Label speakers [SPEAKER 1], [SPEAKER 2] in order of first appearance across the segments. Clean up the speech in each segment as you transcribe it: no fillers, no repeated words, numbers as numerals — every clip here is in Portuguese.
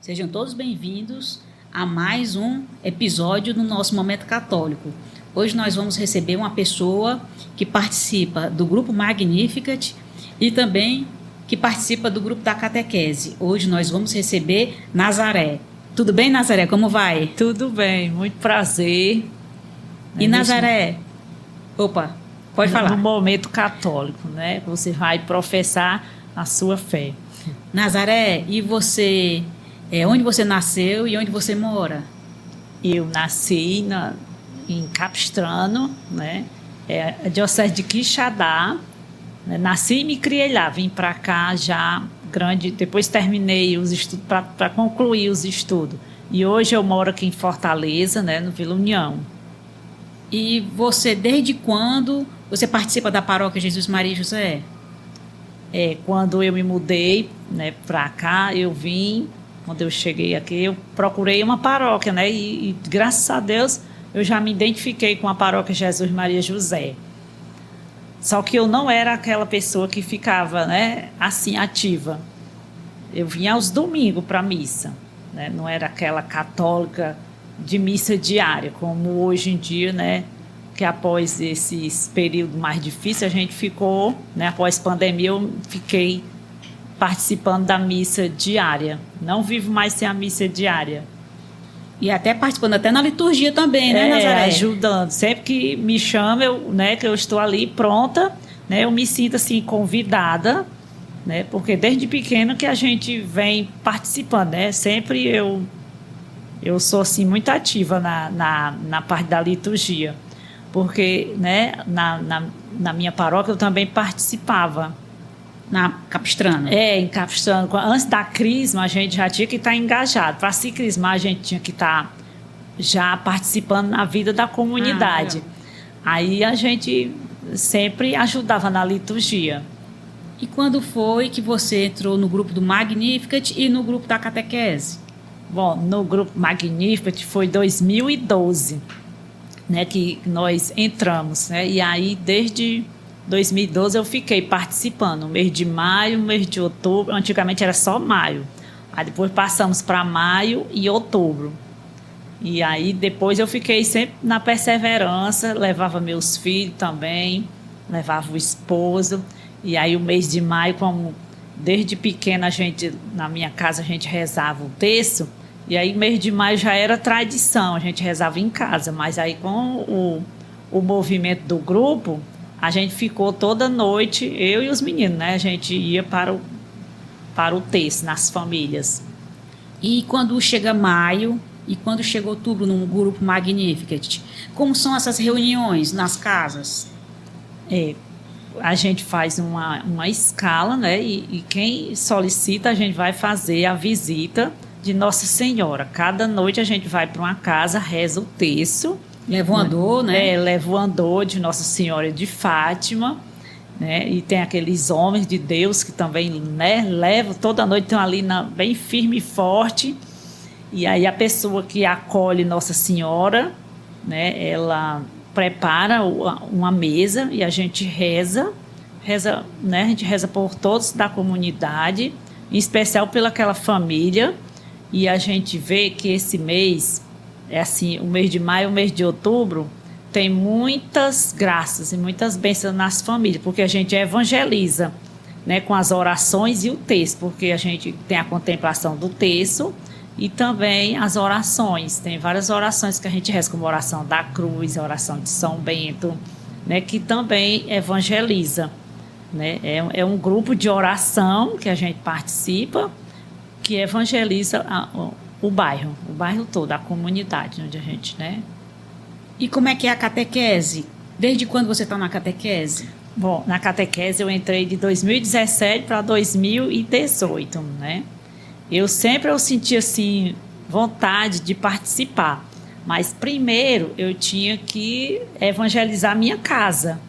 [SPEAKER 1] Sejam todos bem-vindos a mais um episódio do nosso Momento Católico. Hoje nós vamos receber uma pessoa que participa do grupo Magnificat e também que participa do grupo da catequese. Hoje nós vamos receber Nazaré. Tudo bem, Nazaré? Como vai?
[SPEAKER 2] Tudo bem, muito prazer.
[SPEAKER 1] E Nazaré? Opa, pode falar.
[SPEAKER 2] No momento católico, né? Você vai professar a sua fé.
[SPEAKER 1] Nazaré, e você, onde você nasceu e onde você mora?
[SPEAKER 2] Eu nasci em Capistrano, né? A diocese de Quixadá. Né? Nasci e me criei lá, vim para cá já grande, depois terminei os estudos para concluir os estudos. E hoje eu moro aqui em Fortaleza, né, no Vila União.
[SPEAKER 1] E você, desde quando você participa da paróquia Jesus Maria e José?
[SPEAKER 2] Quando eu me mudei, né, para cá, eu vim, quando eu cheguei aqui, eu procurei uma paróquia, né, e graças a Deus eu já me identifiquei com a paróquia Jesus Maria e José. Só que eu não era aquela pessoa que ficava, né, assim, ativa. Eu vinha aos domingos para a missa, né? Não era aquela católica de missa diária, como hoje em dia, né? Que após esses períodos mais difíceis, a gente ficou, né? Após pandemia, eu fiquei participando da missa diária. Não vivo mais sem a missa diária.
[SPEAKER 1] E até participando até na liturgia também, né, Nazaré?
[SPEAKER 2] Ajudando. Sempre que me chama, né, que eu estou ali pronta, né, eu me sinto assim convidada, né, porque desde pequeno que a gente vem participando, né? Sempre eu sou assim muito ativa na parte da liturgia, porque, né, na minha paróquia eu também participava.
[SPEAKER 1] Na Capistrano?
[SPEAKER 2] Em Capistrano. Antes da crisma, a gente já tinha que estar engajado. Para se crismar, a gente tinha que estar já participando na vida da comunidade. Aí a gente sempre ajudava na liturgia.
[SPEAKER 1] E quando foi que você entrou no grupo do Magnificat e no grupo da catequese?
[SPEAKER 2] Bom, no grupo Magnificat foi 2012, né, que nós entramos, né? E aí, desde 2012 eu fiquei participando, mês de maio, mês de outubro. Antigamente era só maio, aí depois passamos para maio e outubro. E aí depois eu fiquei sempre na perseverança, levava meus filhos também, levava o esposo. E aí o mês de maio, como desde pequena na minha casa a gente rezava o terço, e aí mês de maio já era tradição, a gente rezava em casa, mas aí com o movimento do grupo, a gente ficou toda noite, eu e os meninos, né? A gente ia para o terço, nas famílias.
[SPEAKER 1] E quando chega maio e quando chega outubro no grupo Magnificat, como são essas reuniões nas casas?
[SPEAKER 2] A gente faz uma escala, né? E quem solicita, a gente vai fazer a visita de Nossa Senhora. Cada noite a gente vai para uma casa, reza o terço.
[SPEAKER 1] Leva o andor, né?
[SPEAKER 2] Leva o andor de Nossa Senhora de Fátima, né? E tem aqueles homens de Deus que também, né, levam toda noite, estão ali bem firme e forte. E aí a pessoa que acolhe Nossa Senhora, né, ela prepara uma mesa e a gente reza, né? A gente reza por todos da comunidade, em especial pelaquela família. E a gente vê que esse mês, assim, o mês de maio, o mês de outubro, tem muitas graças e muitas bênçãos nas famílias, porque a gente evangeliza, né, com as orações e o terço, porque a gente tem a contemplação do terço e também as orações. Tem várias orações que a gente reza, como a oração da cruz, a oração de São Bento, né, que também evangeliza, né? É um grupo de oração que a gente participa, que evangeliza o bairro todo, a comunidade onde a gente, né?
[SPEAKER 1] E como é que é a catequese? Desde quando você está na catequese?
[SPEAKER 2] Bom, na catequese eu entrei de 2017 para 2018, né? Eu senti, assim, vontade de participar, mas primeiro eu tinha que evangelizar a minha casa,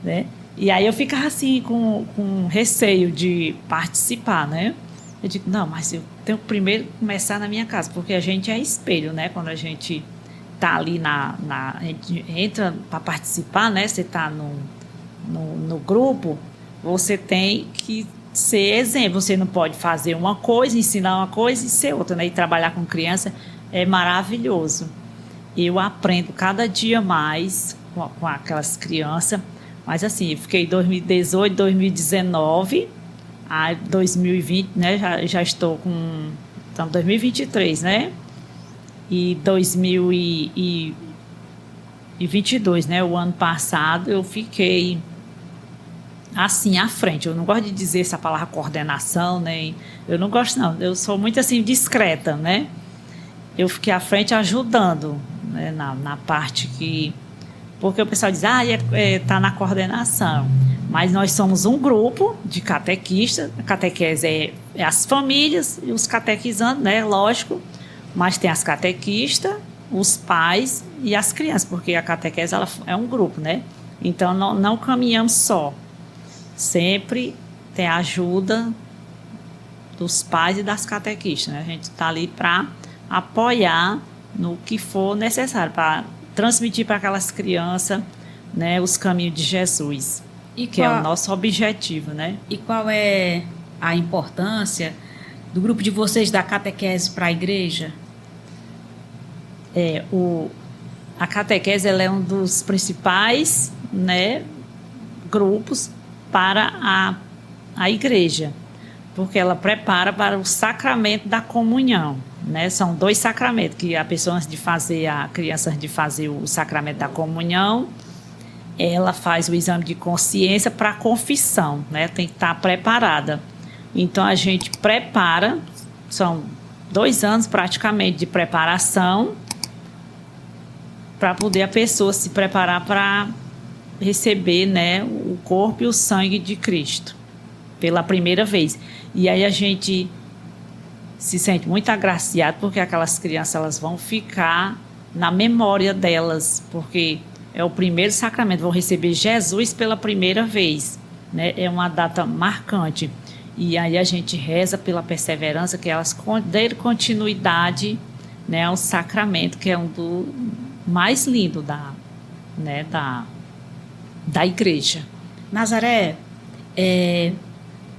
[SPEAKER 2] né? E aí eu ficava, assim, com receio de participar, né? Eu digo, não, mas eu tenho que primeiro começar na minha casa, porque a gente é espelho, né? Quando a gente está ali a gente entra para participar, né? Você está no grupo, você tem que ser exemplo. Você não pode fazer uma coisa, ensinar uma coisa e ser outra, né? E trabalhar com criança é maravilhoso. Eu aprendo cada dia mais com aquelas crianças. Mas assim, eu fiquei em 2018, 2019, a 2020, né? Já estou com... Estamos em 2023, né? E 2022, né? O ano passado eu fiquei assim à frente. Eu não gosto de dizer essa palavra coordenação, nem... Eu não gosto, não. Eu sou muito assim discreta, né? Eu fiquei à frente ajudando, né? Na parte que... Porque o pessoal diz, tá na coordenação. Mas nós somos um grupo de catequistas. A catequese é as famílias e os catequizandos, né? Lógico. Mas tem as catequistas, os pais e as crianças, porque a catequese ela é um grupo, né? Então não caminhamos só. Sempre tem a ajuda dos pais e das catequistas, né? A gente está ali para apoiar no que for necessário, para transmitir para aquelas crianças, né, os caminhos de Jesus, que é o nosso objetivo, né?
[SPEAKER 1] E qual é a importância do grupo de vocês da catequese para a igreja?
[SPEAKER 2] A catequese ela é um dos principais, né, grupos para a igreja, porque ela prepara para o sacramento da comunhão, né? São 2 sacramentos que a pessoa a criança antes de fazer o sacramento da comunhão, ela faz o exame de consciência para a confissão, né? Tem que estar preparada. Então a gente prepara, são 2 anos praticamente de preparação para poder a pessoa se preparar para receber, né, o corpo e o sangue de Cristo pela primeira vez. E aí a gente se sente muito agraciado, porque aquelas crianças elas vão ficar na memória delas, porque é o primeiro sacramento, vão receber Jesus pela primeira vez, né? É uma data marcante. E aí a gente reza pela perseverança, que elas dêem continuidade, né, ao sacramento, que é um do mais lindo da igreja.
[SPEAKER 1] Nazaré,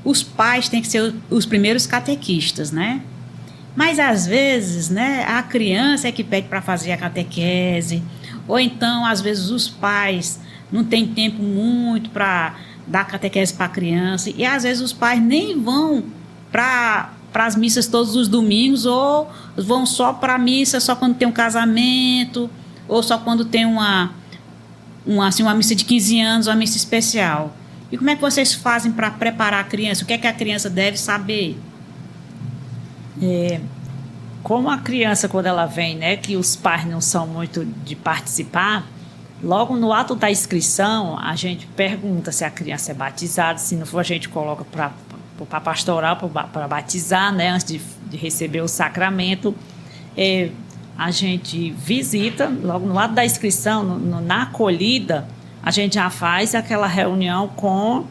[SPEAKER 1] os pais têm que ser os primeiros catequistas, né? Mas às vezes, né, a criança é que pede para fazer a catequese, ou então às vezes os pais não têm tempo muito para dar catequese para a criança, e às vezes os pais nem vão para as missas todos os domingos, ou vão só para a missa só quando tem um casamento, ou só quando tem uma missa de 15 anos, uma missa especial. E como é que vocês fazem para preparar a criança? O que é que a criança deve saber?
[SPEAKER 2] Como a criança, quando ela vem, né, que os pais não são muito de participar, logo no ato da inscrição, a gente pergunta se a criança é batizada, se não for, a gente coloca para pastoral, para batizar, né, antes de receber o sacramento. A gente visita, logo no ato da inscrição, na acolhida, a gente já faz aquela reunião com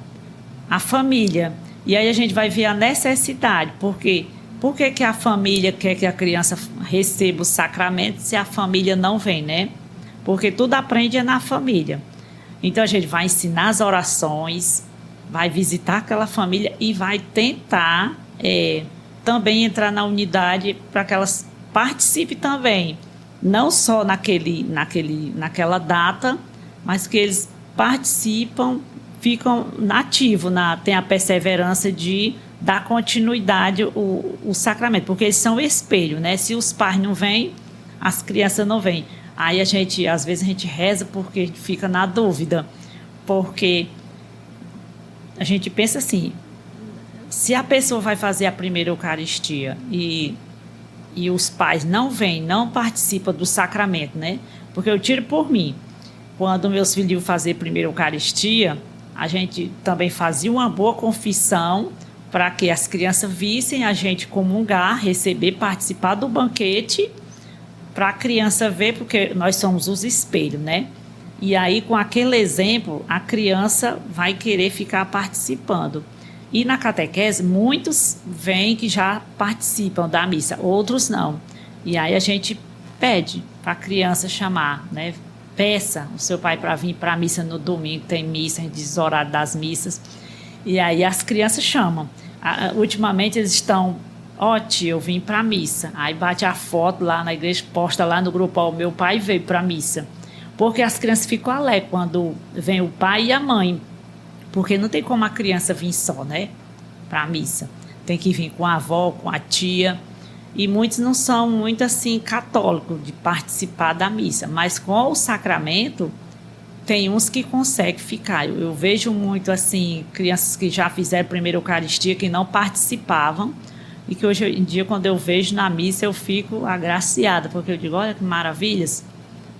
[SPEAKER 2] a família. E aí a gente vai ver a necessidade, porque por que a família quer que a criança receba o sacramento se a família não vem, né? Porque tudo aprende na família. Então a gente vai ensinar as orações, vai visitar aquela família e vai tentar também entrar na unidade para que elas participem também, não só naquela data, mas que eles participam, ficam nativos, tem a perseverança de dar continuidade o sacramento, porque eles são espelho, né? Se os pais não vêm, as crianças não vêm. Aí às vezes a gente reza porque a gente fica na dúvida, porque a gente pensa assim, se a pessoa vai fazer a primeira Eucaristia e os pais não vêm, não participam do sacramento, né? Porque eu tiro por mim. Quando meus filhos iam fazer a primeira Eucaristia, a gente também fazia uma boa confissão para que as crianças vissem a gente comungar, receber, participar do banquete, para a criança ver, porque nós somos os espelhos, né? E aí, com aquele exemplo, a criança vai querer ficar participando. E na catequese, muitos vêm que já participam da missa, outros não. E aí a gente pede para a criança chamar, né? Peça o seu pai para vir para a missa no domingo, tem missa, a gente diz o horário das missas. E aí as crianças chamam. Ultimamente eles estão, tia, eu vim para a missa. Aí bate a foto lá na igreja, posta lá no grupo, o meu pai veio para a missa. Porque as crianças ficam alegres quando vem o pai e a mãe. Porque não tem como a criança vir só, né, para a missa. Tem que vir com a avó, com a tia. E muitos não são muito assim católicos de participar da missa. Mas com o sacramento, tem uns que conseguem ficar. Eu vejo muito assim, crianças que já fizeram a primeira Eucaristia, que não participavam. E que hoje em dia, quando eu vejo na missa, eu fico agraciada. Porque eu digo, olha que maravilhas,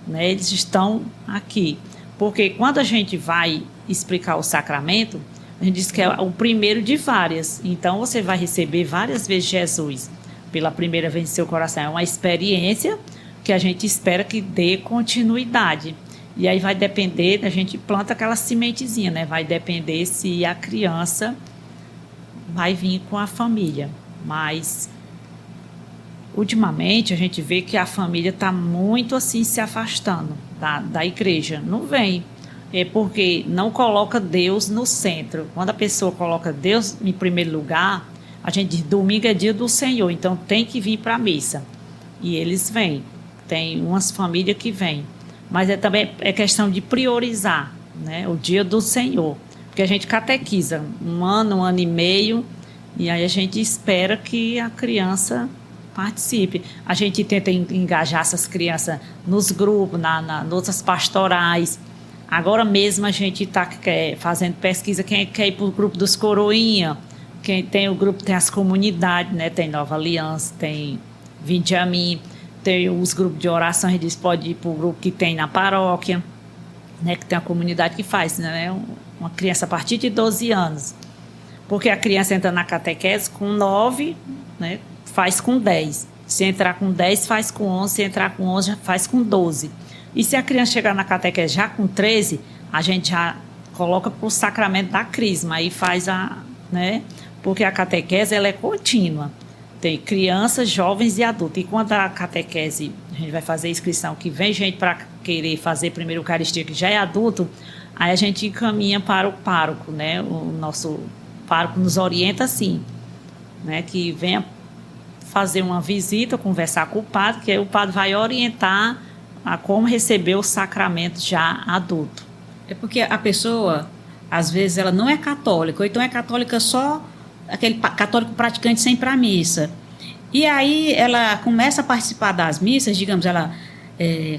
[SPEAKER 2] né? Eles estão aqui. Porque quando a gente vai explicar o sacramento, a gente diz que é o primeiro de várias. Então, você vai receber várias vezes Jesus pela primeira vez em seu coração. É uma experiência que a gente espera que dê continuidade. E aí vai depender, a gente planta aquela sementezinha, né? Vai depender se a criança vai vir com a família. Mas, ultimamente, a gente vê que a família está muito assim se afastando da igreja. Não vem. É porque não coloca Deus no centro. Quando a pessoa coloca Deus em primeiro lugar, a gente diz, domingo é dia do Senhor, então tem que vir para a missa. E eles vêm. Tem umas famílias que vêm. Mas também é questão de priorizar, né, o dia do Senhor. Porque a gente catequiza um ano e meio, e aí a gente espera que a criança participe. A gente tenta engajar essas crianças nos grupos, nas outras pastorais. Agora mesmo a gente está fazendo pesquisa, quem quer ir para o grupo dos Coroinha, quem tem o grupo, tem as comunidades, né? Tem Nova Aliança, tem Vinde a Mim, tem os grupos de oração, a gente diz, pode ir para o grupo que tem na paróquia, né? Que tem a comunidade que faz, né? Uma criança a partir de 12 anos. Porque a criança entra na catequese com 9, né? Faz com 10. Se entrar com 10, faz com 11. Se entrar com 11, faz com 12. E se a criança chegar na catequese já com 13, a gente já coloca para o sacramento da crisma. Aí faz né? Porque a catequese ela é contínua. Tem crianças, jovens e adultos. E quando a catequese, a gente vai fazer a inscrição, que vem gente para querer fazer primeiro Eucaristia, que já é adulto, aí a gente encaminha para o pároco, né? O nosso pároco nos orienta assim, né? Que venha fazer uma visita, conversar com o padre, que aí o padre vai orientar a como receber o sacramento já adulto.
[SPEAKER 1] É porque a pessoa, às vezes, ela não é católica, ou então é católica só, aquele católico praticante sem ir para a missa. E aí ela começa a participar das missas, digamos, ela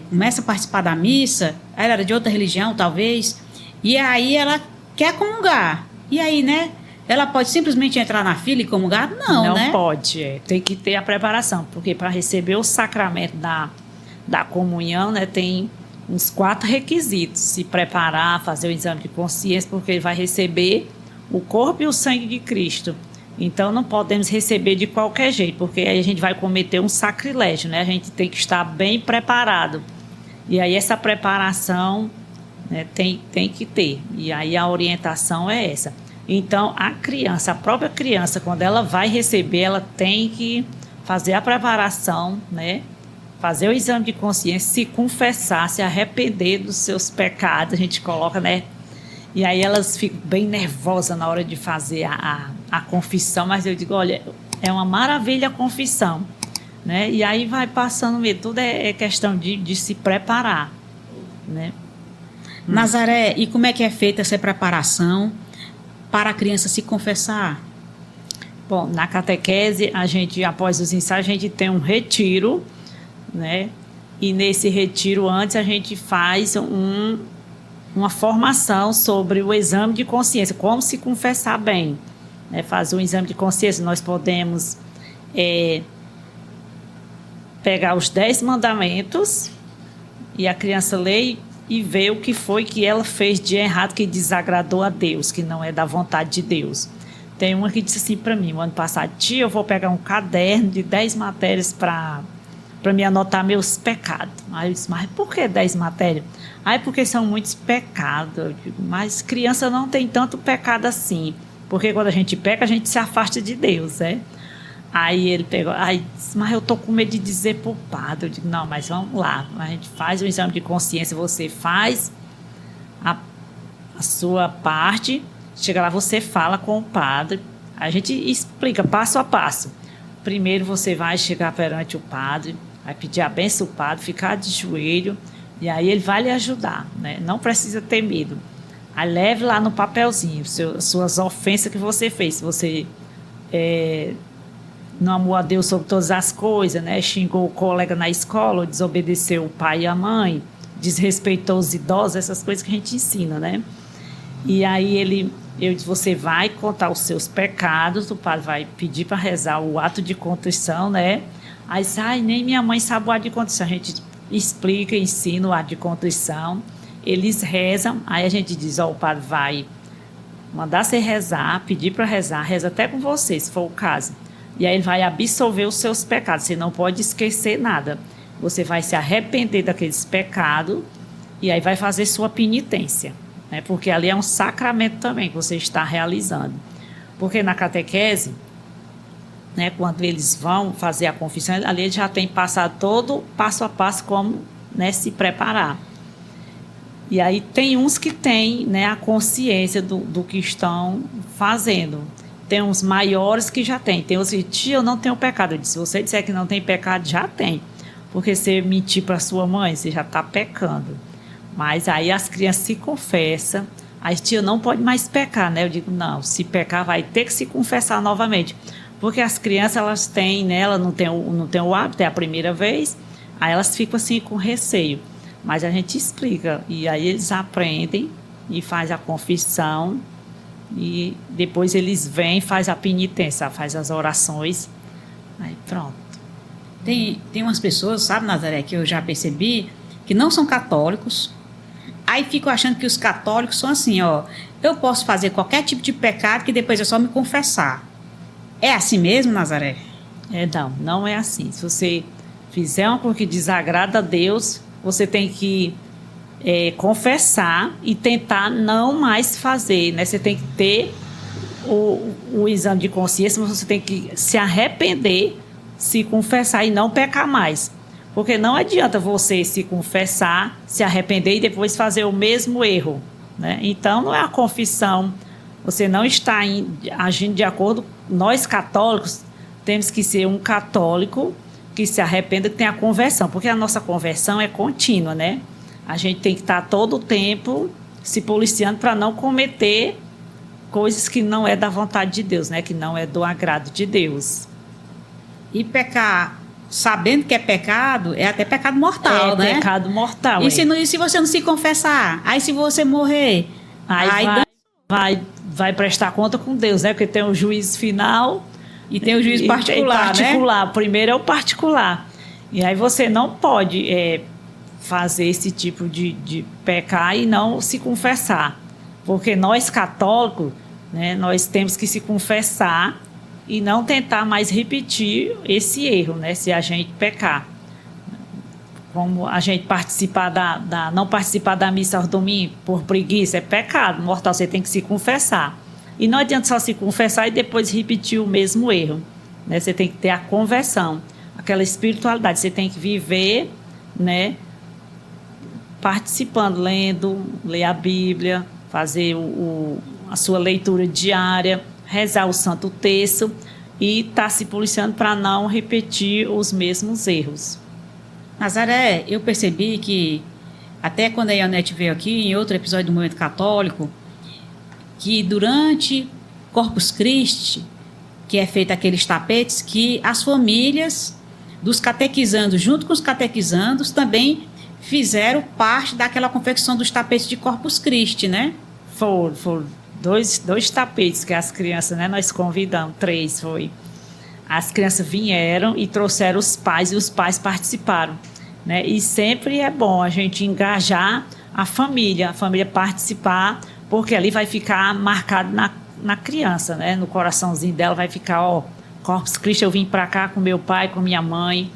[SPEAKER 1] começa a participar da missa, ela era de outra religião, talvez, e aí ela quer comungar. E aí, né? Ela pode simplesmente entrar na fila e comungar? Não, né?
[SPEAKER 2] Não pode, tem que ter a preparação, porque para receber o sacramento da comunhão, né, tem uns 4 requisitos: se preparar, fazer o exame de consciência, porque ele vai receber o corpo e o sangue de Cristo. Então não podemos receber de qualquer jeito, porque aí a gente vai cometer um sacrilégio, né? A gente tem que estar bem preparado. E aí essa preparação, né, tem que ter. E aí a orientação é essa. Então a criança, a própria criança, quando ela vai receber, ela tem que fazer a preparação, né? Fazer o exame de consciência, se confessar, se arrepender dos seus pecados, a gente coloca, né? E aí elas ficam bem nervosas na hora de fazer a confissão, mas eu digo, olha, é uma maravilha a confissão, né? E aí vai passando mesmo, tudo é questão de se preparar, né?
[SPEAKER 1] Nazaré, e como é que é feita essa preparação para a criança se confessar?
[SPEAKER 2] Bom, na catequese, a gente, após os ensaios, a gente tem um retiro, né? E nesse retiro, antes, a gente faz uma formação sobre o exame de consciência, como se confessar bem, né? Fazer um exame de consciência, nós podemos pegar os 10 mandamentos e a criança lê e ver o que foi que ela fez de errado, que desagradou a Deus, que não é da vontade de Deus. Tem uma que disse assim para mim, no ano passado: tia, eu vou pegar um caderno de 10 matérias para me anotar meus pecados. Aí eu disse, mas por que 10 matérias? Aí porque são muitos pecados. Eu digo, mas criança não tem tanto pecado assim, porque quando a gente peca, a gente se afasta de Deus, né? Aí ele pegou, aí disse, mas eu tô com medo de dizer pro padre. Eu digo, não, mas vamos lá, a gente faz o exame de consciência, você faz a sua parte Chega lá, você fala com o padre, a gente explica passo a passo. Primeiro você vai chegar perante o padre, vai pedir a bênção ao padre, ficar de joelho, e aí ele vai lhe ajudar, né? Não precisa ter medo. Aí leve lá no papelzinho suas ofensas que você fez. Se você não amou a Deus sobre todas as coisas, né? Xingou o colega na escola, desobedeceu o pai e a mãe, desrespeitou os idosos, essas coisas que a gente ensina, né? E aí você vai contar os seus pecados, o padre vai pedir para rezar o ato de contrição, né? Aí nem minha mãe sabe o ato de contrição. A gente explica, ensina o ato de contrição, eles rezam, aí a gente diz, o padre vai mandar você rezar, pedir para rezar, reza até com você, se for o caso. E aí ele vai absolver os seus pecados, você não pode esquecer nada. Você vai se arrepender daqueles pecados e aí vai fazer sua penitência, né? Porque ali é um sacramento também que você está realizando. Porque na catequese, né, quando eles vão fazer a confissão, ali eles já tem passado todo passo a passo como, né, se preparar. E aí tem uns que têm, né, a consciência do que estão fazendo. Tem uns maiores que já têm. Tem uns que tia, eu não tenho pecado. Eu disse, se você disser que não tem pecado, já tem. Porque você mentir para sua mãe, você já está pecando. Mas aí as crianças se confessam. Aí tia, não pode mais pecar, né? Eu digo, não, se pecar vai ter que se confessar novamente. Porque as crianças, elas têm, né, elas não têm o hábito, é a primeira vez, aí elas ficam assim com receio. Mas a gente explica, e aí eles aprendem e faz a confissão, e depois eles vêm, faz a penitência, faz as orações, aí pronto.
[SPEAKER 1] Tem umas pessoas, sabe, Nazaré, que eu já percebi, que não são católicos, aí ficam achando que os católicos são assim, eu posso fazer qualquer tipo de pecado que depois é só me confessar. É assim mesmo, Nazaré?
[SPEAKER 2] Não é assim. Se você fizer uma coisa que desagrada a Deus, você tem que confessar e tentar não mais fazer, né? Você tem que ter o exame de consciência, mas você tem que se arrepender, se confessar e não pecar mais. Porque não adianta você se confessar, se arrepender e depois fazer o mesmo erro, né? Então, não é a confissão. Você não está agindo de acordo. Nós católicos temos que ser um católico que se arrependa, que tem a conversão, porque a nossa conversão é contínua, né? A gente tem que estar todo o tempo se policiando para não cometer coisas que não é da vontade de Deus, né? Que não é do agrado de Deus.
[SPEAKER 1] E pecar sabendo que é pecado, é até pecado mortal, né?
[SPEAKER 2] É pecado mortal.
[SPEAKER 1] E se você não se confessar? Aí se você morrer?
[SPEAKER 2] Aí vai prestar conta com Deus, né? Porque tem o juízo final
[SPEAKER 1] e tem o juízo particular,
[SPEAKER 2] né? Primeiro é o particular. E aí você não pode fazer esse tipo de pecar e não se confessar. Porque nós católicos, né, nós temos que se confessar e não tentar mais repetir esse erro, né? Se a gente pecar. Como a gente não participar da missa aos domingos por preguiça, é pecado mortal, você tem que se confessar. E não adianta só se confessar e depois repetir o mesmo erro, né? Você tem que ter a conversão, aquela espiritualidade, você tem que viver, né, participando, ler a Bíblia, fazer a sua leitura diária, rezar o Santo Terço e estar se policiando para não repetir os mesmos erros.
[SPEAKER 1] Nazaré, eu percebi que, até quando a Ionete veio aqui, em outro episódio do Momento Católico, que durante Corpus Christi, que é feito aqueles tapetes, que as famílias dos catequizandos, junto com os catequizandos, também fizeram parte daquela confecção dos tapetes de Corpus Christi, né?
[SPEAKER 2] Foram dois tapetes que as crianças, né, nós convidamos, 3 foi. As crianças vieram e trouxeram os pais e os pais participaram, né? E sempre é bom a gente engajar a família participar, porque ali vai ficar marcado na criança, né? No coraçãozinho dela vai ficar, Corpus Christi, eu vim para cá com meu pai, com minha mãe.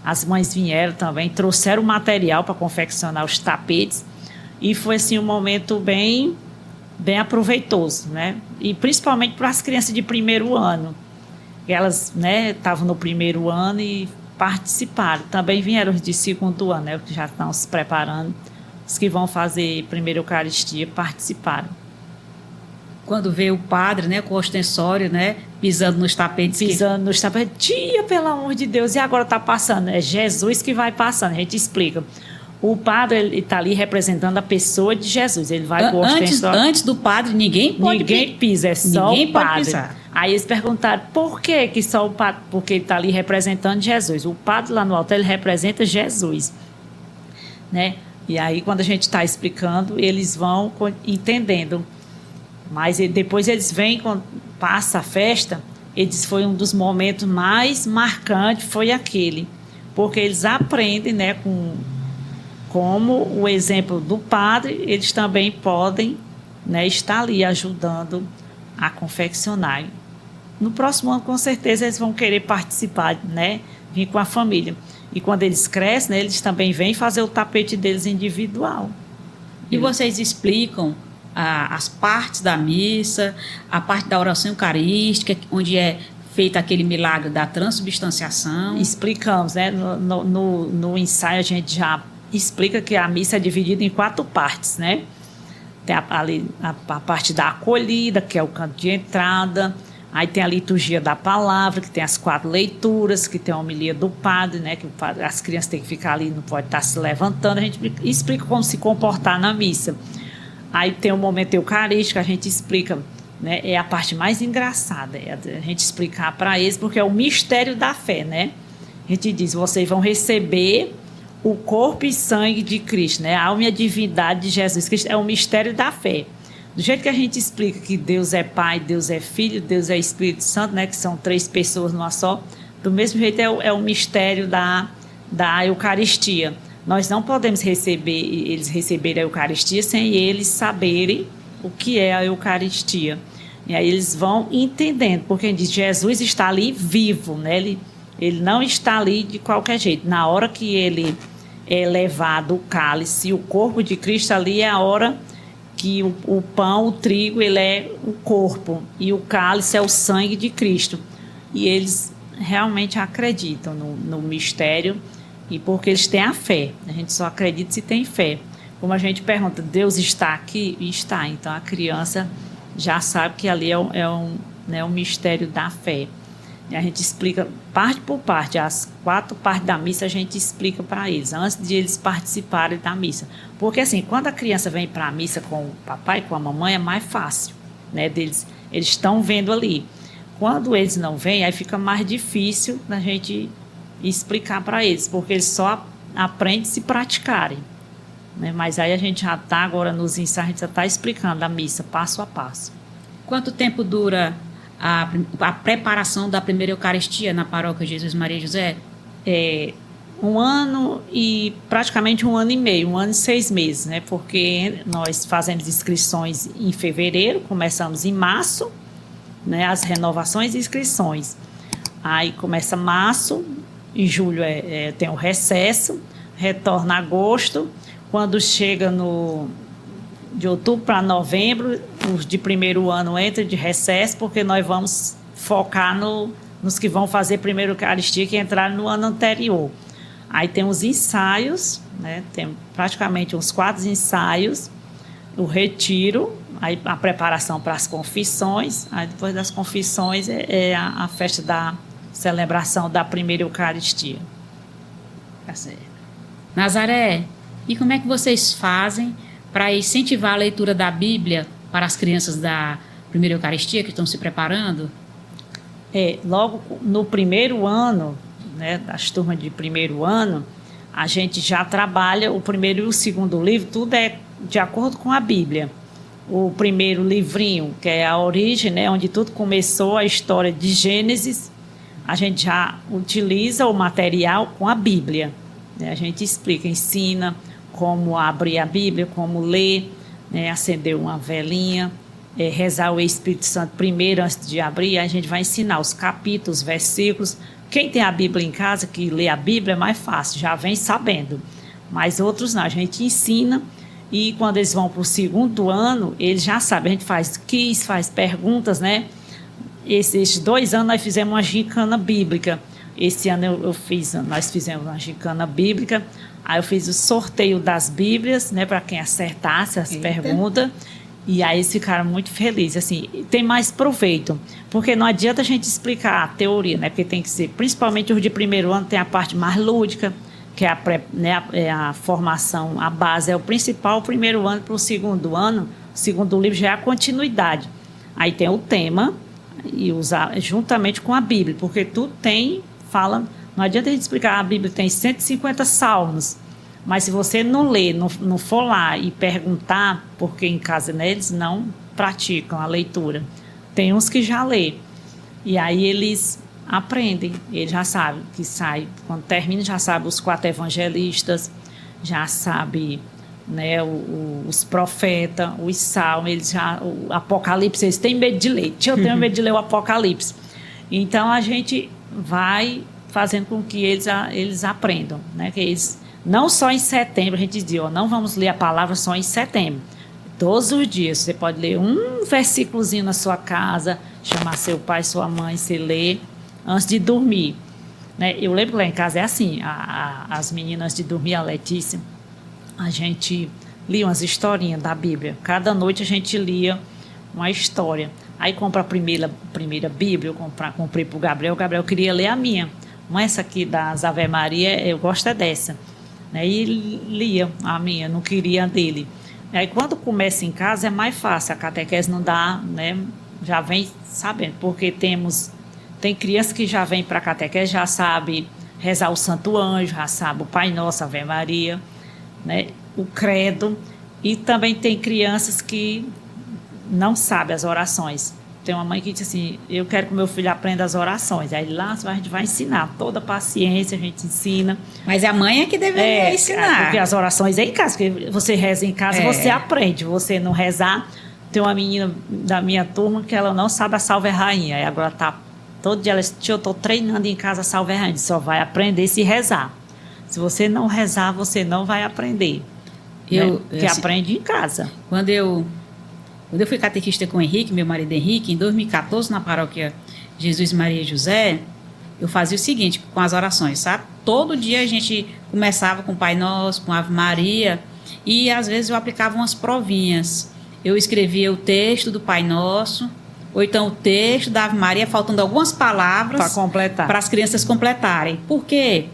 [SPEAKER 2] As mães vieram também, trouxeram o material para confeccionar os tapetes e foi assim um momento bem aproveitoso, né? E principalmente para as crianças de primeiro ano. Elas, né, estavam no primeiro ano e participaram. Também vieram os de segundo ano, né, que já estão se preparando. Os que vão fazer primeira Eucaristia participaram.
[SPEAKER 1] Quando vê o padre, né, com o ostensório, né, pisando nos tapetes.
[SPEAKER 2] Pisando nos tapetes. Tia, pelo amor de Deus, e agora está passando? É Jesus que vai passando, a gente explica. O padre está ali representando a pessoa de Jesus. Ele vai com o ostensório.
[SPEAKER 1] Antes do padre, ninguém
[SPEAKER 2] pisa, é só
[SPEAKER 1] ninguém
[SPEAKER 2] o padre.
[SPEAKER 1] Pode pisar.
[SPEAKER 2] Aí eles perguntaram por que só o padre? Porque ele está ali representando Jesus. O padre lá no altar, ele representa Jesus, né? E aí, quando a gente está explicando, eles vão entendendo. Mas depois eles vêm, quando passa a festa, eles foi um dos momentos mais marcantes, foi aquele. Porque eles aprendem, né, como o exemplo do padre, eles também podem, né, estar ali ajudando a confeccionar. No próximo ano, com certeza, eles vão querer participar, né, vir com a família. E quando eles crescem, né, eles também vêm fazer o tapete deles individual.
[SPEAKER 1] E vocês explicam as partes da missa, a parte da oração eucarística, onde é feito aquele milagre da transubstanciação?
[SPEAKER 2] Explicamos, né? No ensaio a gente já explica que a missa é dividida em 4 partes, né? Tem a parte da acolhida, que é o canto de entrada. Aí tem a liturgia da palavra, que tem as 4 leituras, que tem a homilia do padre, né? Que as crianças têm que ficar ali, não pode estar se levantando. A gente explica como se comportar na missa. Aí tem o momento eucarístico, a gente explica, né? É a parte mais engraçada, é a gente explicar para eles, porque é o mistério da fé, né? A gente diz, vocês vão receber o corpo e sangue de Cristo, né? A alma e a divindade de Jesus Cristo é o mistério da fé. Do jeito que a gente explica que Deus é Pai, Deus é Filho, Deus é Espírito Santo, né? Que são 3 pessoas numa só. Do mesmo jeito é o mistério da Eucaristia. Nós não podemos eles receberem a Eucaristia sem eles saberem o que é a Eucaristia. E aí eles vão entendendo, porque ele diz, Jesus está ali vivo, né? Ele não está ali de qualquer jeito. Na hora que ele é levado o cálice, o corpo de Cristo ali é a hora que o pão, o trigo, ele é o corpo e o cálice é o sangue de Cristo. E eles realmente acreditam no mistério, e porque eles têm a fé. A gente só acredita se tem fé. Como a gente pergunta, Deus está aqui? E está. Então a criança já sabe que ali é um mistério da fé. E a gente explica parte por parte, as 4 partes da missa a gente explica para eles, antes de eles participarem da missa. Porque assim, quando a criança vem para a missa com o papai e com a mamãe, é mais fácil, né? Eles estão vendo ali. Quando eles não vêm, aí fica mais difícil da gente explicar para eles, porque eles só aprendem se praticarem, né? Mas aí a gente já está agora nos ensaios, a gente já está explicando a missa passo a passo.
[SPEAKER 1] Quanto tempo dura a preparação da primeira Eucaristia na paróquia Jesus Maria José?
[SPEAKER 2] 1 ano e praticamente 1 ano e meio, 1 ano e 6 meses, né? Porque nós fazemos inscrições em fevereiro, começamos em março, né? As renovações e inscrições. Aí começa março, em julho tem o recesso, retorna agosto. Quando chega de outubro para novembro, os de primeiro ano entram de recesso, porque nós vamos focar nos que vão fazer primeiro Eucaristia, que entraram no ano anterior. Aí tem os ensaios, né? Tem praticamente uns 4 ensaios, o retiro, aí a preparação para as confissões, aí depois das confissões é a festa da celebração da primeira Eucaristia.
[SPEAKER 1] Tá certo. Nazaré, e como é que vocês fazem para incentivar a leitura da Bíblia para as crianças da primeira Eucaristia que estão se preparando?
[SPEAKER 2] Logo no primeiro ano, né, das turmas de primeiro ano, a gente já trabalha o primeiro e o segundo livro, tudo é de acordo com a Bíblia. O primeiro livrinho, que é a origem, né, onde tudo começou, a história de Gênesis, a gente já utiliza o material com a Bíblia, né? A gente explica, ensina como abrir a Bíblia, como ler, né, acender uma velinha, rezar o Espírito Santo primeiro antes de abrir. A gente vai ensinar os capítulos, versículos. Quem tem a Bíblia em casa, que lê a Bíblia, é mais fácil, já vem sabendo. Mas outros não, a gente ensina, e quando eles vão para o segundo ano, eles já sabem. A gente faz quiz, faz perguntas, né? Esses 2 anos nós fizemos uma gincana bíblica. Esse ano nós fizemos uma gincana bíblica. Aí eu fiz o sorteio das Bíblias, né, para quem acertasse as perguntas. E aí eles ficaram muito felizes, assim, tem mais proveito, porque não adianta a gente explicar a teoria, né, porque tem que ser, principalmente os de primeiro ano, tem a parte mais lúdica, que é a formação, a base é o principal, o primeiro ano para o segundo ano, o segundo livro já é a continuidade. Aí tem o tema, e usar juntamente com a Bíblia, porque tudo fala, não adianta a gente explicar, a Bíblia tem 150 salmos, mas se você não ler, não for lá e perguntar, porque em casa, né, eles não praticam a leitura. Tem uns que já lê. E aí eles aprendem, eles já sabem que sai, quando termina, já sabe os 4 evangelistas, já sabe, né, os profetas, os salmos, o Apocalipse, eles têm medo de ler. Eu tenho medo de ler o Apocalipse. Então a gente vai fazendo com que eles aprendam, né, que eles não só em setembro, a gente diz, não vamos ler a palavra só em setembro. Todos os dias, você pode ler um versículozinho na sua casa, chamar seu pai, sua mãe, você lê antes de dormir. Né? Eu lembro que lá em casa é assim, as meninas antes de dormir, a Letícia, a gente lia umas historinhas da Bíblia. Cada noite a gente lia uma história. Aí compra a primeira Bíblia, eu comprei para o Gabriel queria ler a minha. Essa aqui das Ave Maria, eu gosto é dessa. Né, e lia a minha, não queria a dele. Aí quando começa em casa é mais fácil, a catequese não dá, né, já vem sabendo, porque tem crianças que já vêm para a catequese, já sabe rezar o Santo Anjo, já sabe o Pai Nosso, Ave Maria, né, o Credo, e também tem crianças que não sabem as orações. Tem uma mãe que diz assim, eu quero que o meu filho aprenda as orações. Aí lá a gente vai ensinar, toda a paciência a gente ensina.
[SPEAKER 1] Mas a mãe é que deveria ensinar.
[SPEAKER 2] Porque as orações é em casa, porque você reza em casa, você aprende. Você não rezar, tem uma menina da minha turma que ela não sabe a Salve Rainha. Aí agora todo dia ela diz, eu estou treinando em casa a Salve Rainha. Só vai aprender se rezar. Se você não rezar, você não vai aprender. Porque aprende em casa.
[SPEAKER 1] Quando eu fui catequista com o Henrique, meu marido Henrique, em 2014, na paróquia Jesus Maria e José, eu fazia o seguinte, com as orações, sabe? Todo dia a gente começava com o Pai Nosso, com a Ave Maria, e às vezes eu aplicava umas provinhas. Eu escrevia o texto do Pai Nosso, ou então o texto da Ave Maria, faltando algumas palavras
[SPEAKER 2] para completar,
[SPEAKER 1] para as crianças completarem. Por quê?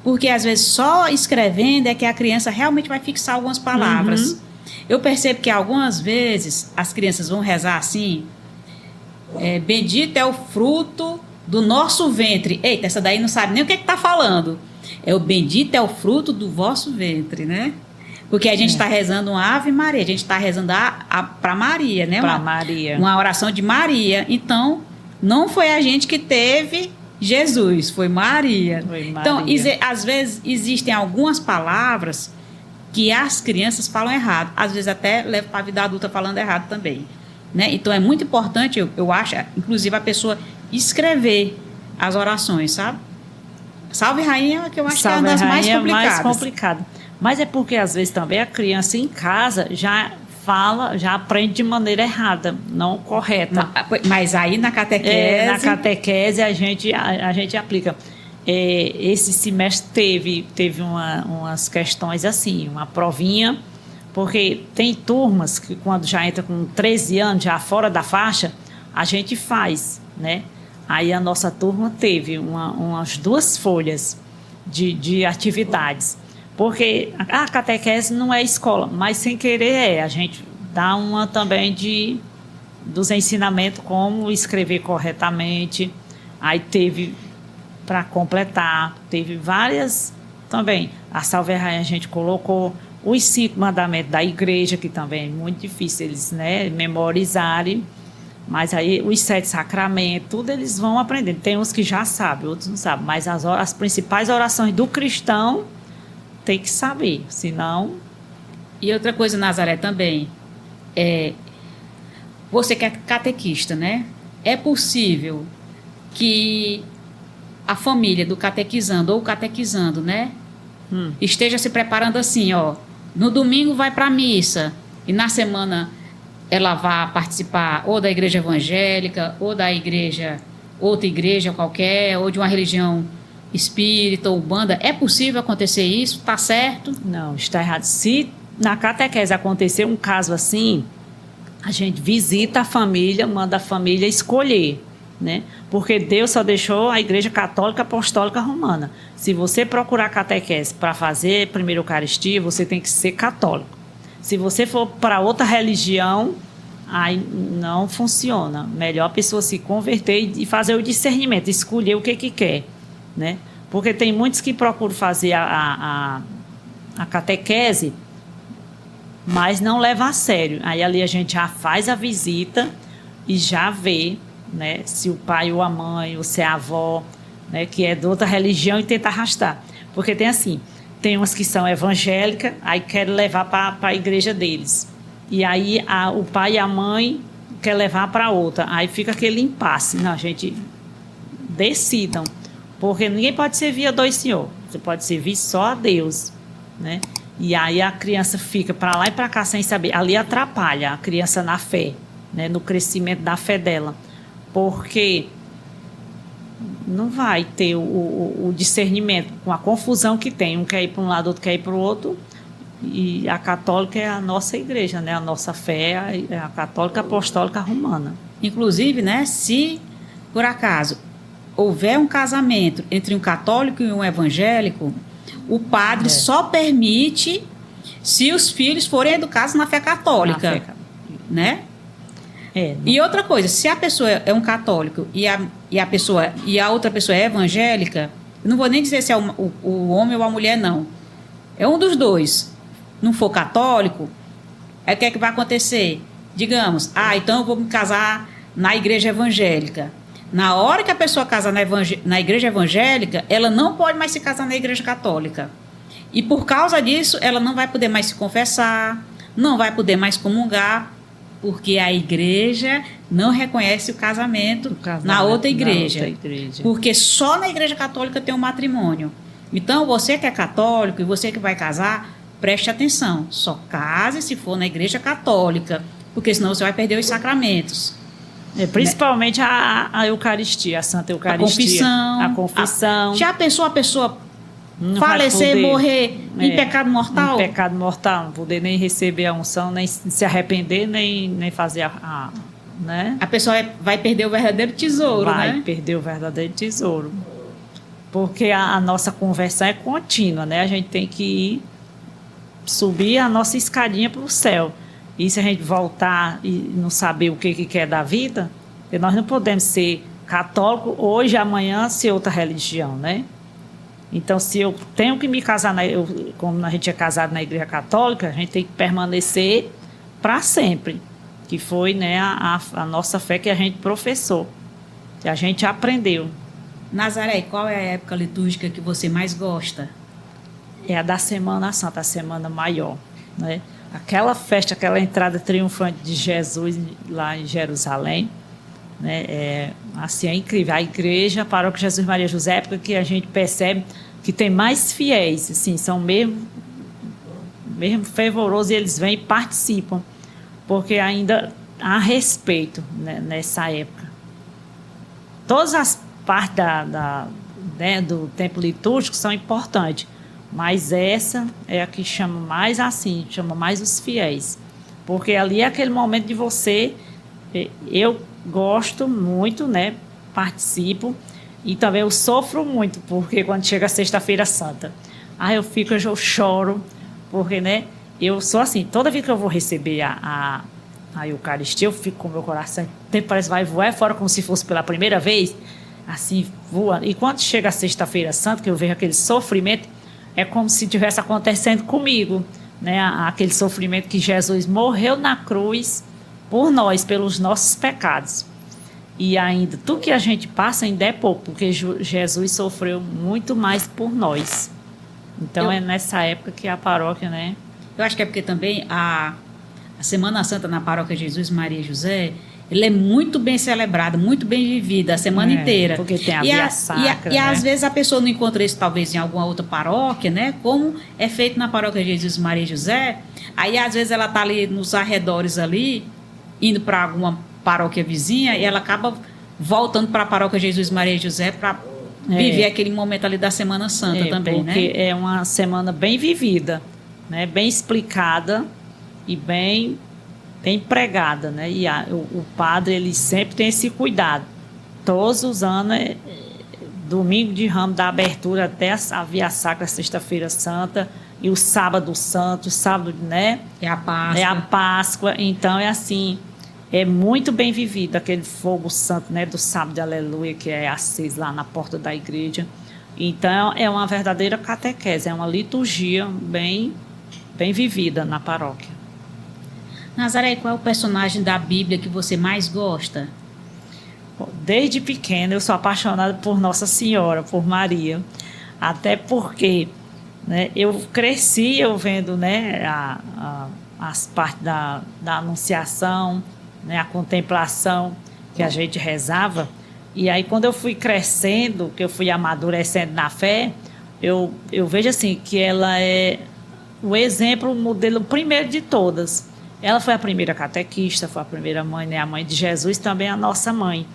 [SPEAKER 1] Porque às vezes só escrevendo é que a criança realmente vai fixar algumas palavras. Eu percebo que algumas vezes as crianças vão rezar assim, bendito é o fruto do nosso ventre. Eita, essa daí não sabe nem o que está falando. É o bendito é o fruto do vosso ventre, né? Porque a gente está rezando uma Ave Maria, a gente está rezando para Maria, né?
[SPEAKER 2] Para Maria.
[SPEAKER 1] Uma oração de Maria. Então, não foi a gente que teve Jesus, foi Maria.
[SPEAKER 2] Foi Maria.
[SPEAKER 1] Então, às vezes existem algumas palavras que as crianças falam errado, às vezes até leva para a vida adulta falando errado também, né? Então é muito importante, eu acho, inclusive a pessoa escrever as orações, sabe? Salve Rainha, que eu acho que é uma das mais complicadas.
[SPEAKER 2] Mais complicado. Mas é porque às vezes também a criança em casa já aprende de maneira errada, não correta.
[SPEAKER 1] Mas aí na catequese,
[SPEAKER 2] a gente aplica. Esse semestre teve umas questões assim, uma provinha, porque tem turmas que quando já entra com 13 anos, já fora da faixa, a gente faz, né? Aí a nossa turma teve umas 2 folhas de atividades, porque a catequese não é escola, mas sem querer a gente dá uma também dos ensinamentos, como escrever corretamente, aí teve para completar, teve várias também. A Salve Rainha a gente colocou os 5 mandamentos da igreja, que também é muito difícil eles, né, memorizarem, mas aí os 7 sacramentos, tudo eles vão aprendendo. Tem uns que já sabem, outros não sabem, mas as principais orações do cristão tem que saber, senão...
[SPEAKER 1] E outra coisa, Nazaré, também, você que é catequista, né? É possível que a família do catequizando ou catequizando, né? Esteja se preparando assim, no domingo vai para a missa e na semana ela vai participar ou da igreja evangélica ou da outra igreja qualquer, ou de uma religião espírita ou banda. É possível acontecer isso? Está certo?
[SPEAKER 2] Não, está errado. Se na catequese acontecer um caso assim, a gente visita a família, manda a família escolher, né? Porque Deus só deixou a Igreja Católica Apostólica Romana. Se você procurar catequese para fazer primeira Eucaristia, você tem que ser católico. Se você for para outra religião, aí não funciona. Melhor a pessoa se converter e fazer o discernimento, escolher o que quer, né? Porque tem muitos que procuram fazer a catequese, mas não leva a sério. Aí ali a gente já faz a visita e já vê, né, se o pai ou a mãe, ou se é a avó, né, que é de outra religião, e tenta arrastar. Porque tem assim, tem umas que são evangélicas, aí querem levar para a igreja deles. E aí o pai e a mãe quer levar para outra. Aí fica aquele impasse. Não, a gente decidam. Porque ninguém pode servir a dois senhores. Você pode servir só a Deus, né? E aí a criança fica para lá e para cá sem saber. Ali atrapalha a criança na fé, né? No crescimento da fé dela. Porque não vai ter o discernimento com a confusão que tem. Um quer ir para um lado, outro quer ir para o outro. E a católica é a nossa igreja, né? A nossa fé é a católica apostólica romana.
[SPEAKER 1] Inclusive, né, se por acaso houver um casamento entre um católico e um evangélico, o padre só permite se os filhos forem educados na fé católica, né? E outra coisa, se a pessoa é um católico e a outra pessoa é evangélica, eu não vou nem dizer se é o homem ou a mulher, não. É um dos dois. Não for católico, aí o que é que vai acontecer? Digamos, então eu vou me casar na igreja evangélica. Na hora que a pessoa casa na igreja evangélica, ela não pode mais se casar na igreja católica. E por causa disso, ela não vai poder mais se confessar, não vai poder mais comungar, porque a igreja não reconhece o casamento na outra igreja. Porque só na igreja católica tem um matrimônio. Então, você que é católico e você que vai casar, preste atenção, só case se for na igreja católica, porque senão você vai perder os sacramentos.
[SPEAKER 2] Principalmente a Eucaristia, a Santa Eucaristia.
[SPEAKER 1] A confissão. Já pensou a pessoa falecer, morrer em pecado mortal?
[SPEAKER 2] Em pecado mortal, não poder nem receber a unção, nem se arrepender, nem fazer né?
[SPEAKER 1] A pessoa vai perder o verdadeiro tesouro, né?
[SPEAKER 2] Vai perder o verdadeiro tesouro. Porque a nossa conversão é contínua, né? A gente tem que ir subir a nossa escadinha para o céu. E se a gente voltar e não saber o que quer da vida, nós não podemos ser católico hoje, amanhã ser outra religião, né? Então, se eu tenho que me casar, como a gente é casado na igreja católica, a gente tem que permanecer para sempre, que foi, né, a nossa fé que a gente professou, que a gente aprendeu.
[SPEAKER 1] Nazaré, qual é a época litúrgica que você mais gosta?
[SPEAKER 2] É a da Semana Santa, a Semana Maior, né? Aquela festa, aquela entrada triunfante de Jesus lá em Jerusalém, né? Assim, é incrível. A igreja, a Paróquia Jesus Maria José, é a época que a gente percebe que tem mais fiéis, assim, são mesmo fervorosos, e eles vêm e participam, porque ainda há respeito, né, nessa época. Todas as partes né, do tempo litúrgico são importantes, mas essa é a que chama mais os fiéis. Porque ali é aquele momento de você... Eu gosto muito, né? Participo. E também eu sofro muito, porque quando chega a Sexta-feira Santa, eu choro, porque, né? Eu sou assim, toda vez que eu vou receber a Eucaristia, eu fico com o meu coração, o tempo parece que vai voar fora, como se fosse pela primeira vez, assim, voa. E quando chega a Sexta-feira Santa, que eu vejo aquele sofrimento, é como se estivesse acontecendo comigo, né? Aquele sofrimento que Jesus morreu na cruz por nós, pelos nossos pecados. E ainda, tudo que a gente passa ainda é pouco, porque Jesus sofreu muito mais por nós. Então, é nessa época que a paróquia, né?
[SPEAKER 1] Eu acho que é porque também a Semana Santa na Paróquia Jesus Maria José, ela é muito bem celebrada, muito bem vivida a semana inteira.
[SPEAKER 2] Porque tem a via sacra,
[SPEAKER 1] e às vezes a pessoa não encontra isso talvez em alguma outra paróquia, né? Como é feito na Paróquia Jesus Maria José. Aí às vezes ela está ali nos arredores ali, indo para alguma paróquia vizinha, e ela acaba voltando para a Paróquia Jesus Maria José para viver aquele momento ali da Semana Santa também, né?
[SPEAKER 2] Porque é uma semana bem vivida, né? Bem explicada e bem bem pregada, né? E o padre, ele sempre tem esse cuidado. Todos os anos, domingo de Ramos, da abertura até a Via Sacra, Sexta-feira Santa, e o Sábado Santo, sábado, né?
[SPEAKER 1] É a Páscoa.
[SPEAKER 2] É a Páscoa. Então, é assim, é muito bem vivido aquele fogo santo, né? Do sábado de aleluia, que é aceso lá na porta da igreja. Então, é uma verdadeira catequese, é uma liturgia bem vivida na paróquia.
[SPEAKER 1] Nazaré, qual é o personagem da Bíblia que você mais gosta?
[SPEAKER 2] Desde pequena eu sou apaixonada por Nossa Senhora, por Maria, até porque, né, eu cresci eu vendo, né, as partes da Anunciação, né, a contemplação que a gente rezava, e aí quando eu fui crescendo, que eu fui amadurecendo na fé, eu vejo assim que ela é o exemplo, o modelo primeiro de todas. Ela foi a primeira catequista, foi a primeira mãe, né, a mãe de Jesus, também a nossa mãe.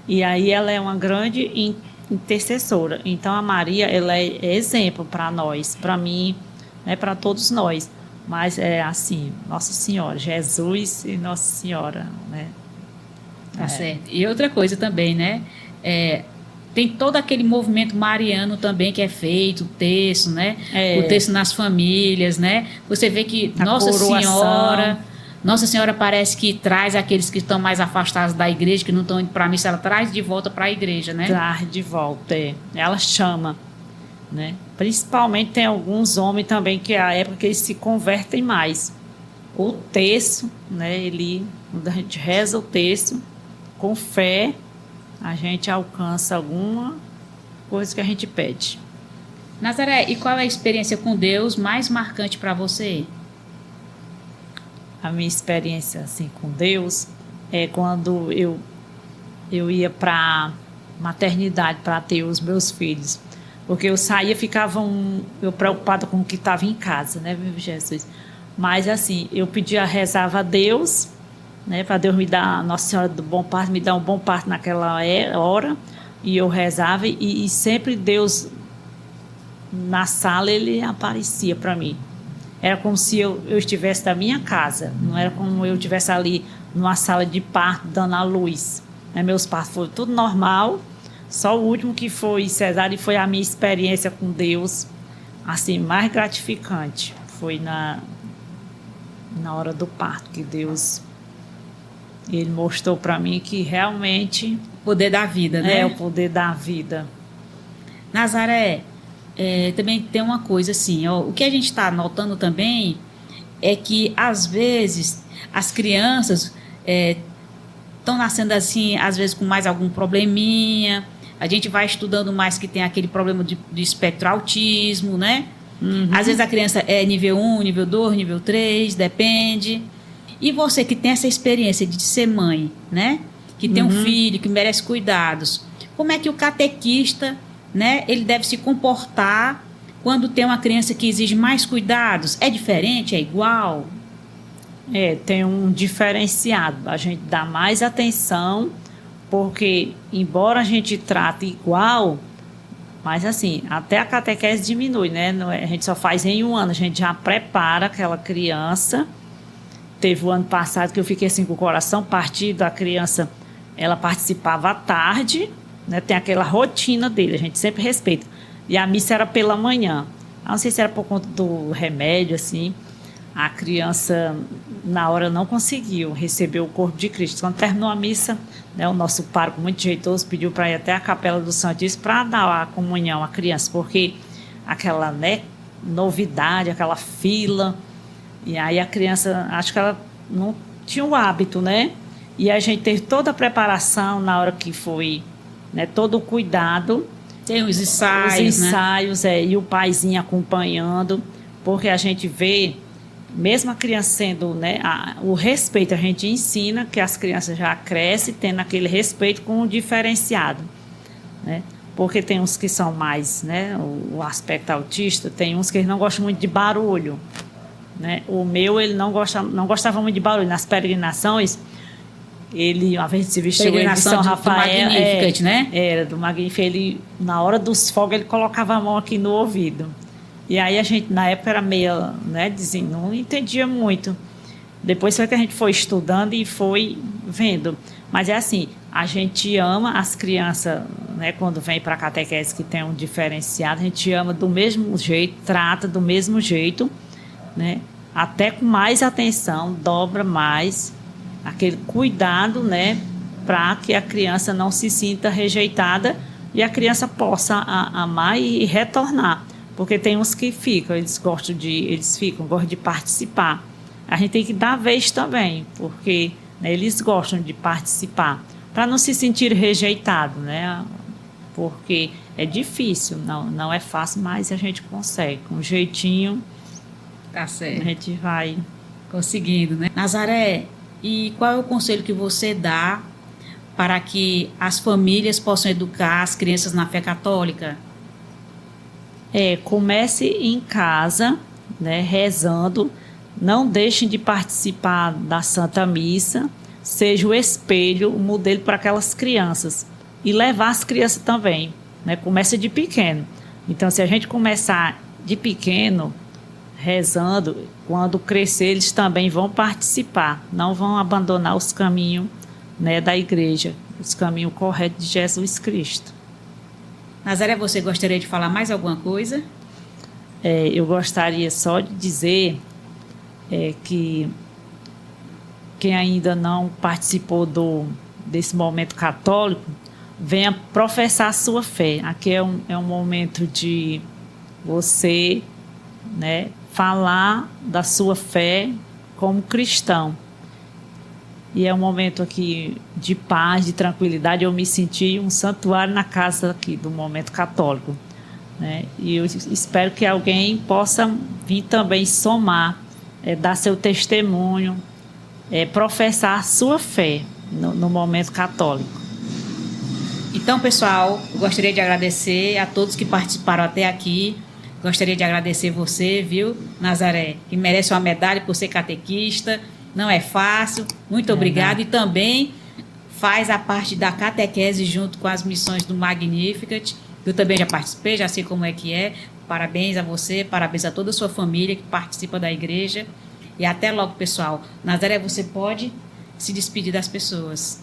[SPEAKER 2] E aí ela é uma grande intercessora. Então a Maria, ela é exemplo para nós, para mim, né, para todos nós. Mas é assim, Nossa Senhora, Jesus e Nossa Senhora, né?
[SPEAKER 1] Tá certo. E outra coisa também, né? Tem todo aquele movimento mariano também que é feito, o terço, né? O terço nas famílias, né? Você vê que Nossa Senhora parece que traz aqueles que estão mais afastados da igreja, que não estão indo para a missa, ela traz de volta para a igreja, né?
[SPEAKER 2] Traz de volta, Ela chama, né? Principalmente tem alguns homens também que é a época que eles se convertem mais. O terço, né? Quando a gente reza o terço, com fé, a gente alcança alguma coisa que a gente pede.
[SPEAKER 1] Nazaré, e qual é a experiência com Deus mais marcante para você?
[SPEAKER 2] A minha experiência assim com Deus é quando eu ia para maternidade para ter os meus filhos, porque eu saía, ficava eu preocupada com o que estava em casa, né, meu Jesus? Mas assim, eu pedia, rezava a Deus, né, para Deus me dar, Nossa Senhora do Bom Parto, me dar um bom parto naquela hora, e eu rezava e sempre Deus na sala ele aparecia para mim. Era como se eu estivesse na minha casa, não era como eu estivesse ali numa sala de parto dando a luz. Né? Meus partos foram tudo normal, só o último que foi cesárea e foi a minha experiência com Deus, assim, mais gratificante. Foi na hora do parto que Deus, ele mostrou para mim que realmente...
[SPEAKER 1] O poder da vida, né?
[SPEAKER 2] É, o poder da vida.
[SPEAKER 1] Nazaré, também tem uma coisa assim, ó, o que a gente está notando também é que às vezes as crianças estão nascendo assim, às vezes com mais algum probleminha, a gente vai estudando mais que tem aquele problema de espectro autismo, né? Uhum. Às vezes a criança é nível 1, nível 2, nível 3, depende. E você que tem essa experiência de ser mãe, né? Que tem um filho, que merece cuidados, como é que o catequista, né, ele deve se comportar quando tem uma criança que exige mais cuidados? É diferente? É igual?
[SPEAKER 2] Tem um diferenciado. A gente dá mais atenção, porque embora a gente trate igual, mas assim, até a catequese diminui, né? A gente só faz em um ano, a gente já prepara aquela criança. Teve o ano passado que eu fiquei assim com o coração partido, a criança, ela participava à tarde, né, tem aquela rotina dele, a gente sempre respeita. E a missa era pela manhã. Não sei se era por conta do remédio, assim. A criança, na hora, não conseguiu receber o corpo de Cristo. Quando terminou a missa, né, o nosso pároco, muito jeitoso, pediu para ir até a Capela do Santíssimo para dar a comunhão à criança, porque aquela, né, novidade, aquela fila. E aí a criança, acho que ela não tinha o hábito, né? E a gente teve toda a preparação na hora que foi... Né, todo o cuidado.
[SPEAKER 1] Tem os ensaios,
[SPEAKER 2] né? E o paizinho acompanhando, porque a gente vê, mesmo a criança sendo, né, o respeito, a gente ensina que as crianças já crescem tendo aquele respeito com o diferenciado, né? Porque tem uns que são mais, né, o aspecto autista, tem uns que não gostam muito de barulho, né? O meu, ele não gostava muito de barulho. Nas peregrinações, ele, uma vez se vestiu de São Rafael,
[SPEAKER 1] do Magnificat, né?
[SPEAKER 2] Era do Magnificat. Ele, na hora dos fogos, ele colocava a mão aqui no ouvido. E aí a gente, na época, era meio, né, não entendia muito. Depois foi que a gente foi estudando e foi vendo. Mas é assim, a gente ama as crianças, né, quando vem para a catequese que tem um diferenciado, a gente ama do mesmo jeito, trata do mesmo jeito, né, até com mais atenção, dobra mais, aquele cuidado, né, para que a criança não se sinta rejeitada e a criança possa amar e retornar. Porque tem uns que ficam, gostam de participar. A gente tem que dar vez também, porque, né, eles gostam de participar, para não se sentir rejeitado, né? Porque é difícil, não é fácil, mas a gente consegue. Com um jeitinho,
[SPEAKER 1] Tá certo.
[SPEAKER 2] a gente vai
[SPEAKER 1] Conseguindo, né? Nazaré, e qual é o conselho que você dá para que as famílias possam educar as crianças na fé católica?
[SPEAKER 2] Comece em casa, né, rezando. Não deixem de participar da Santa Missa, seja o espelho, o modelo para aquelas crianças. E levar as crianças também, né? Comece de pequeno. Então, se a gente começar de pequeno, rezando, quando crescer, eles também vão participar. Não vão abandonar os caminhos, né, da igreja, os caminhos corretos de Jesus Cristo.
[SPEAKER 1] Nazaré, você gostaria de falar mais alguma coisa?
[SPEAKER 2] Eu gostaria só de dizer que quem ainda não participou desse momento católico, venha professar a sua fé. Aqui é um momento de você, né, falar da sua fé como cristão. E é um momento aqui de paz, de tranquilidade. Eu me senti um santuário na casa aqui do momento católico, né? E eu espero que alguém possa vir também somar, dar seu testemunho, professar a sua fé no momento católico.
[SPEAKER 1] Então, pessoal, eu gostaria de agradecer a todos que participaram até aqui. Gostaria de agradecer você, viu, Nazaré, que merece uma medalha por ser catequista. Não é fácil. Muito obrigada. E também faz a parte da catequese junto com as missões do Magnificat. Eu também já participei, já sei como é que é. Parabéns a você, parabéns a toda a sua família que participa da igreja. E até logo, pessoal. Nazaré, você pode se despedir das pessoas.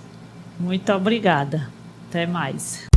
[SPEAKER 2] Muito obrigada. Até mais.